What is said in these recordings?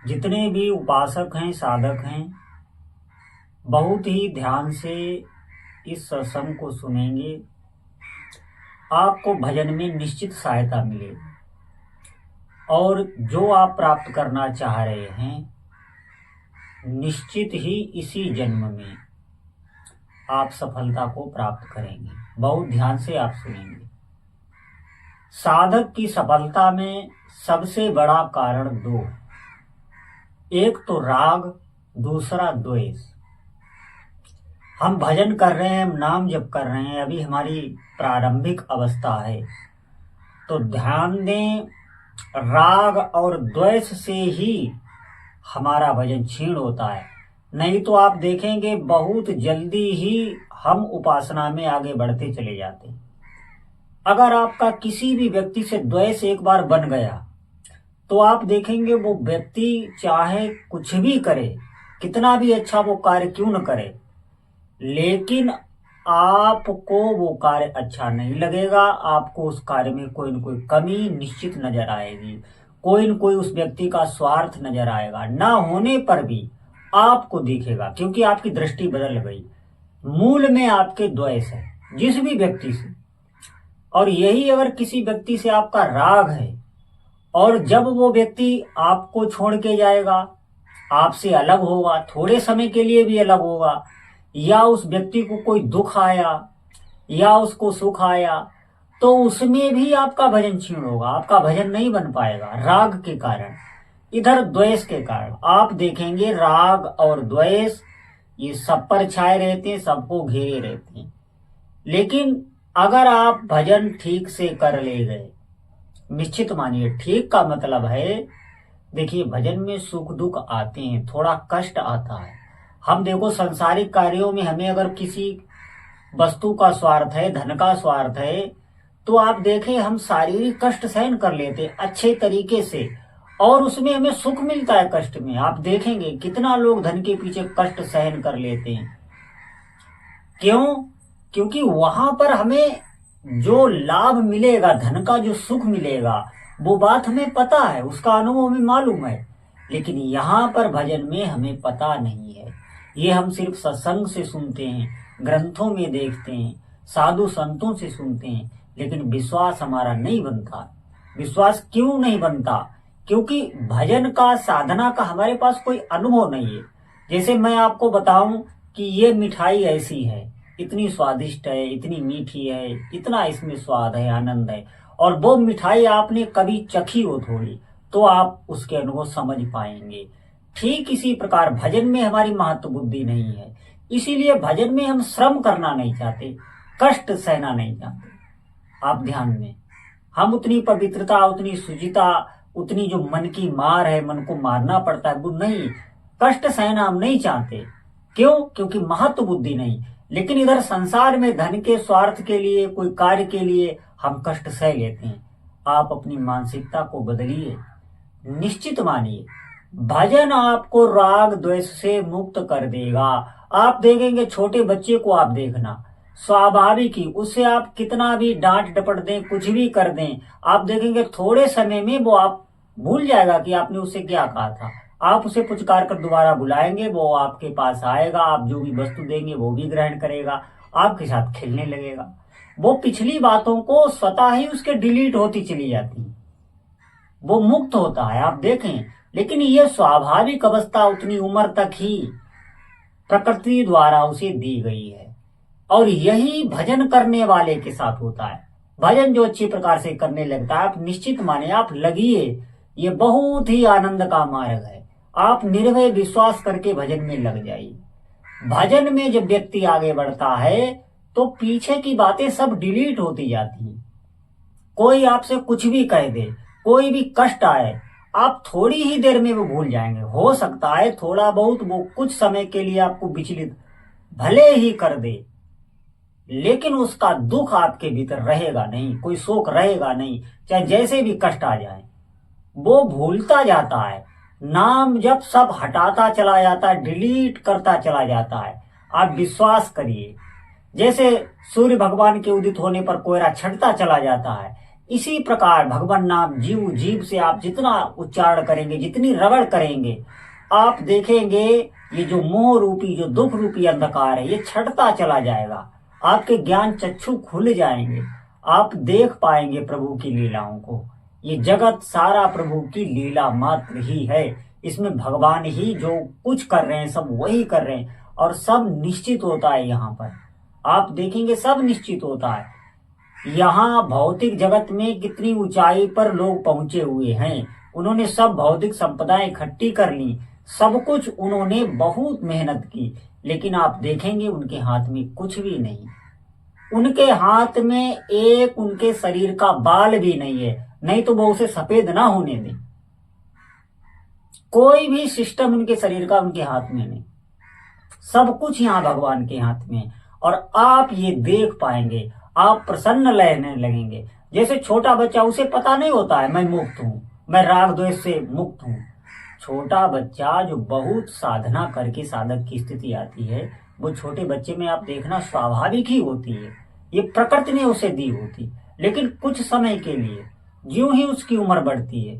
जितने भी उपासक हैं, साधक हैं, बहुत ही ध्यान से इस सत्संग को सुनेंगे। आपको भजन में निश्चित सहायता मिलेगी और जो आप प्राप्त करना चाह रहे हैं, निश्चित ही इसी जन्म में आप सफलता को प्राप्त करेंगे। बहुत ध्यान से आप सुनेंगे। साधक की सफलता में सबसे बड़ा कारण दो, एक तो राग, दूसरा द्वेष। हम भजन कर रहे हैं, नाम जप कर रहे हैं, अभी हमारी प्रारंभिक अवस्था है, तो ध्यान दें, राग और द्वेष से ही हमारा भजन क्षीण होता है। नहीं तो आप देखेंगे बहुत जल्दी ही हम उपासना में आगे बढ़ते चले जाते हैं। अगर आपका किसी भी व्यक्ति से द्वेष एक बार बन गया तो आप देखेंगे वो व्यक्ति चाहे कुछ भी करे, कितना भी अच्छा वो कार्य क्यों न करे, लेकिन आपको वो कार्य अच्छा नहीं लगेगा। आपको उस कार्य में कोई न कोई कमी निश्चित नजर आएगी, कोई न कोई उस व्यक्ति का स्वार्थ नजर आएगा। ना होने पर भी आपको दिखेगा, क्योंकि आपकी दृष्टि बदल गई। मूल में आपके द्वेष है जिस भी व्यक्ति से। और यही अगर किसी व्यक्ति से आपका राग है और जब वो व्यक्ति आपको छोड़ के जाएगा, आपसे अलग होगा, थोड़े समय के लिए भी अलग होगा, या उस व्यक्ति को कोई दुख आया या उसको सुख आया, तो उसमें भी आपका भजन क्षीण होगा, आपका भजन नहीं बन पाएगा राग के कारण। इधर द्वेष के कारण आप देखेंगे राग और द्वेष ये सब पर छाए रहते हैं, सबको घेरे रहते हैं। लेकिन अगर आप भजन ठीक से कर ले गए, निश्चित मानिए, ठीक का मतलब है, देखिए भजन में सुख दुख आते हैं, थोड़ा कष्ट आता है। हम देखो संसारिक कार्यों में हमें अगर किसी वस्तु का स्वार्थ है, धन का स्वार्थ है, तो आप देखें हम शारीरिक कष्ट सहन कर लेते अच्छे तरीके से, और उसमें हमें सुख मिलता है कष्ट में। आप देखेंगे कितना लोग धन के पीछे कष्ट सहन कर लेते हैं। क्यों? क्योंकि वहां पर हमें जो लाभ मिलेगा, धन का जो सुख मिलेगा, वो बात हमें पता है, उसका अनुभव हमें मालूम है। लेकिन यहाँ पर भजन में हमें पता नहीं है। ये हम सिर्फ सत्संग से सुनते हैं, ग्रंथों में देखते हैं, साधु संतों से सुनते हैं, लेकिन विश्वास हमारा नहीं बनता। विश्वास क्यों नहीं बनता? क्योंकि भजन का, साधना का हमारे पास कोई अनुभव नहीं है। जैसे मैं आपको बताऊं कि ये मिठाई ऐसी है, इतनी स्वादिष्ट है, इतनी मीठी है, इतना इसमें स्वाद है, आनंद है, और वो मिठाई आपने कभी चखी हो थोड़ी, तो आप उसके अनुभव समझ पाएंगे। ठीक इसी प्रकार भजन में हमारी महत्व बुद्धि नहीं है, इसीलिए भजन में हम श्रम करना नहीं चाहते, कष्ट सहना नहीं चाहते। आप ध्यान में, हम उतनी पवित्रता, उतनी शुचिता, उतनी जो मन की मार है, मन को मारना पड़ता है, वो नहीं, कष्ट सहना हम नहीं चाहते। क्यों? क्योंकि महत्व बुद्धि नहीं। लेकिन इधर संसार में धन के स्वार्थ के लिए, कोई कार्य के लिए हम कष्ट सह लेते हैं। आप अपनी मानसिकता को बदलिए, निश्चित मानिए, भजन आपको राग द्वेष से मुक्त कर देगा। आप देखेंगे छोटे बच्चे को, आप देखना स्वाभाविक ही, उससे आप कितना भी डांट डपट दें, कुछ भी कर दें, आप देखेंगे थोड़े समय में वो आप भूल जाएगा कि आपने उससे क्या कहा था। आप उसे पुचकार कर दोबारा बुलाएंगे, वो आपके पास आएगा, आप जो भी वस्तु देंगे वो भी ग्रहण करेगा, आपके साथ खेलने लगेगा। वो पिछली बातों को स्वतः ही उसके डिलीट होती चली जाती है, वो मुक्त होता है, आप देखें। लेकिन ये स्वाभाविक अवस्था उतनी उम्र तक ही प्रकृति द्वारा उसे दी गई है, और यही भजन करने वाले के साथ होता है। भजन जो अच्छी प्रकार से करने लगता है, आप निश्चित माने, आप लगिए, ये बहुत ही आनंद का मार्ग है। आप निर्भय विश्वास करके भजन में लग जाइए। भजन में जब व्यक्ति आगे बढ़ता है तो पीछे की बातें सब डिलीट होती जाती हैं। कोई आपसे कुछ भी कह दे, कोई भी कष्ट आए, आप थोड़ी ही देर में वो भूल जाएंगे। हो सकता है थोड़ा बहुत वो कुछ समय के लिए आपको विचलित भले ही कर दे, लेकिन उसका दुख आपके भीतर रहेगा नहीं, कोई शोक रहेगा नहीं, चाहे जैसे भी कष्ट आ जाए। वो भूलता जाता है, नाम जब सब हटाता चला जाता है, डिलीट करता चला जाता है। आप विश्वास करिए, जैसे सूर्य भगवान के उदित होने पर कोहरा छटता चला जाता है, इसी प्रकार भगवान नाम जीव जीव से आप जितना उच्चारण करेंगे, जितनी रगड़ करेंगे, आप देखेंगे ये जो मोह रूपी, जो दुख रूपी अंधकार है, ये छटता चला जाएगा। आपके ज्ञान चक्षु खुल जाएंगे, आप देख पाएंगे प्रभु की लीलाओं को। ये जगत सारा प्रभु की लीला मात्र ही है। इसमें भगवान ही जो कुछ कर रहे हैं सब वही कर रहे हैं, और सब निश्चित होता है। यहाँ पर आप देखेंगे सब निश्चित होता है। यहाँ भौतिक जगत में कितनी ऊंचाई पर लोग पहुंचे हुए हैं, उन्होंने सब भौतिक संपदाएं इकट्ठी कर ली, सब कुछ उन्होंने बहुत मेहनत की, लेकिन आप देखेंगे उनके हाथ में कुछ भी नहीं। उनके हाथ में एक उनके शरीर का बाल भी नहीं है, नहीं तो वो उसे सफेद ना होने दें। कोई भी सिस्टम उनके शरीर का उनके हाथ में नहीं, सब कुछ यहाँ भगवान के हाथ में। और आप ये देख पाएंगे, आप प्रसन्न रहने लगेंगे। जैसे छोटा बच्चा, उसे पता नहीं होता है मैं मुक्त हूं, मैं राग द्वेष से मुक्त हूं। छोटा बच्चा जो बहुत साधना करके साधक की स्थिति आती है, वो छोटे बच्चे में आप देखना स्वाभाविक ही होती है, ये प्रकृति ने उसे दी होती। लेकिन कुछ समय के लिए ज्यों ही उसकी उम्र बढ़ती है,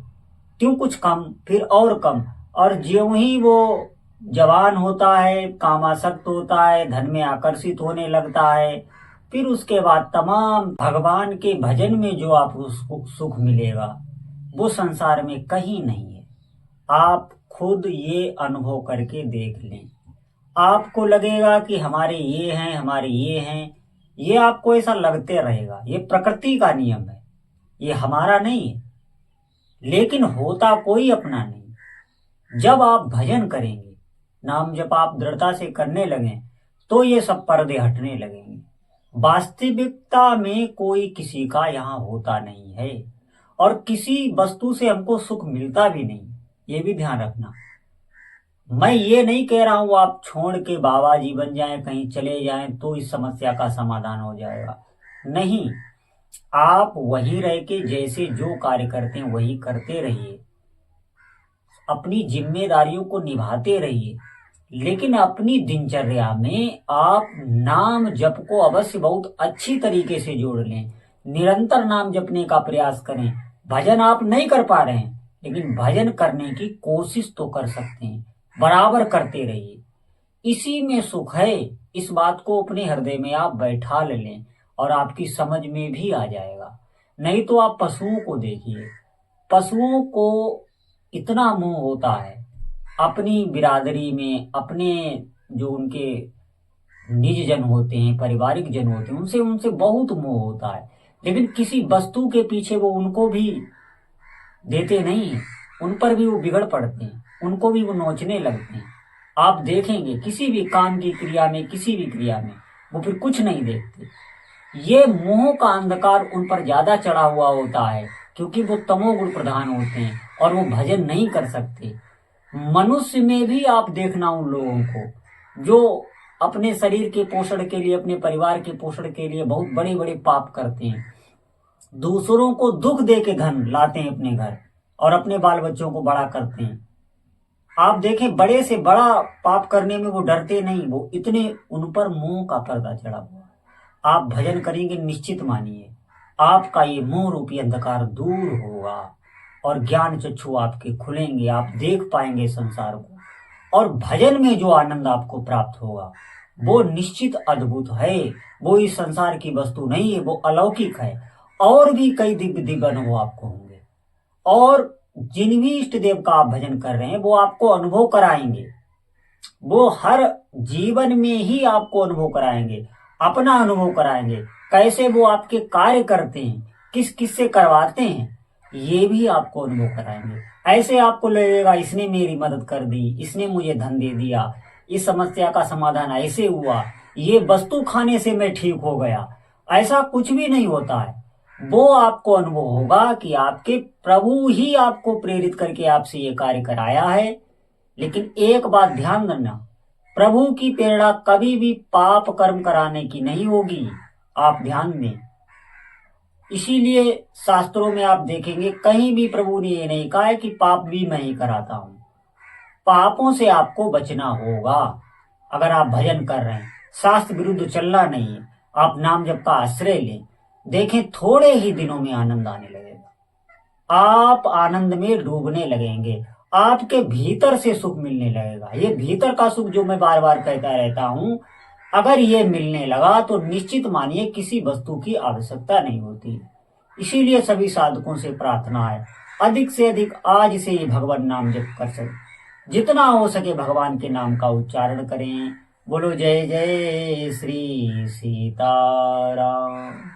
त्यों कुछ कम, फिर और कम, और ज्यों ही वो जवान होता है, कामासक्त होता है, धन में आकर्षित होने लगता है, फिर उसके बाद तमाम भगवान के भजन में जो आपको सुख मिलेगा वो संसार में कहीं नहीं है। आप खुद ये अनुभव करके देख लें, आपको लगेगा कि हमारे ये हैं, हमारे ये हैं, ये आपको ऐसा लगते रहेगा। ये प्रकृति का नियम है, ये हमारा नहीं है। लेकिन होता कोई अपना नहीं। जब आप भजन करेंगे, नाम जब आप दृढ़ता से करने लगे, तो ये सब पर्दे हटने लगेंगे। वास्तविकता में कोई किसी का यहाँ होता नहीं है, और किसी वस्तु से हमको सुख मिलता भी नहीं, ये भी ध्यान रखना। मैं ये नहीं कह रहा हूं आप छोड़ के बाबा जी बन जाएं, कहीं चले जाएं तो इस समस्या का समाधान हो जाएगा, नहीं। आप वहीं रह के जैसे जो कार्य करते हैं वही करते रहिए, अपनी जिम्मेदारियों को निभाते रहिए, लेकिन अपनी दिनचर्या में आप नाम जप को अवश्य बहुत अच्छी तरीके से जोड़ लें। निरंतर नाम जपने का प्रयास करें। भजन आप नहीं कर पा रहे हैं, लेकिन भजन करने की कोशिश तो कर सकते हैं, बराबर करते रहिए। इसी में सुख है, इस बात को अपने हृदय में आप बैठा लें और आपकी समझ में भी आ जाएगा। नहीं तो आप पशुओं को देखिए, पशुओं को इतना मोह होता है अपनी बिरादरी में, अपने जो उनके निज जन होते हैं, पारिवारिक जन होते हैं, उनसे उनसे बहुत मोह होता है, लेकिन किसी वस्तु के पीछे वो उनको भी देते नहीं हैं, उन पर भी वो बिगड़ पड़ते हैं, उनको भी वो नोचने लगते हैं। आप देखेंगे किसी भी काम की क्रिया में, किसी भी क्रिया में वो फिर कुछ नहीं देखते। ये मोह का अंधकार उन पर ज्यादा चढ़ा हुआ होता है, क्योंकि वो तमोगुण प्रधान होते हैं और वो भजन नहीं कर सकते। मनुष्य में भी आप देखना उन लोगों को जो अपने शरीर के पोषण के लिए, अपने परिवार के पोषण के लिए बहुत बड़े बड़े पाप करते हैं, दूसरों को दुख दे के धन लाते हैं अपने घर और अपने बाल बच्चों को बड़ा करते हैं। आप देखें बड़े से बड़ा पाप करने में वो डरते नहीं, वो इतने उन पर मोह का पर्दा चढ़ा हुआ। आप भजन करेंगे, निश्चित मानिए आपका ये मोह रूपी अंधकार दूर होगा और ज्ञान चक्षु आपके खुलेंगे, आप देख पाएंगे संसार को, और भजन में जो आनंद आपको प्राप्त होगा वो निश्चित अद्भुत है। वो इस संसार की वस्तु नहीं है, वो अलौकिक है। और भी कई दिव्य दिव्य अनुभव आपको होंगे, और जिन भी इष्ट देव का आप भजन कर रहे हैं वो आपको अनुभव कराएंगे, वो हर जीवन में ही आपको अनुभव कराएंगे, अपना अनुभव कराएंगे, कैसे वो आपके कार्य करते हैं, किस किस से करवाते हैं, ये भी आपको अनुभव कराएंगे। ऐसे आपको लगेगा इसने मेरी मदद कर दी, इसने मुझे धन दे दिया, इस समस्या का समाधान ऐसे हुआ, ये वस्तु खाने से मैं ठीक हो गया। ऐसा कुछ भी नहीं होता है। वो आपको अनुभव होगा कि आपके प्रभु ही आपको प्रेरित करके आपसे ये कार्य कराया है। लेकिन एक बात ध्यान देना, प्रभु की प्रेरणा कभी भी पाप कर्म कराने की नहीं होगी, आप ध्यान दें। इसीलिए शास्त्रों में आप देखेंगे कहीं भी प्रभु ने ये नहीं कहा है कि पाप भी मैं ही कराता हूं। पापों से आपको बचना होगा अगर आप भजन कर रहे हैं, शास्त्र विरुद्ध चलना नहीं है। आप नाम जप का आश्रय लें, देखें थोड़े ही दिनों में आनंद आने लगेगा, आप आनंद में डूबने लगेंगे, आपके भीतर से सुख मिलने लगेगा। ये भीतर का सुख जो मैं बार बार कहता रहता हूं, अगर ये मिलने लगा तो निश्चित मानिए किसी वस्तु की आवश्यकता नहीं होती। इसीलिए सभी साधकों से प्रार्थना है, अधिक से अधिक आज से ही भगवान नाम जप कर सके, जितना हो सके भगवान के नाम का उच्चारण करें। बोलो जय जय श्री सीताराम।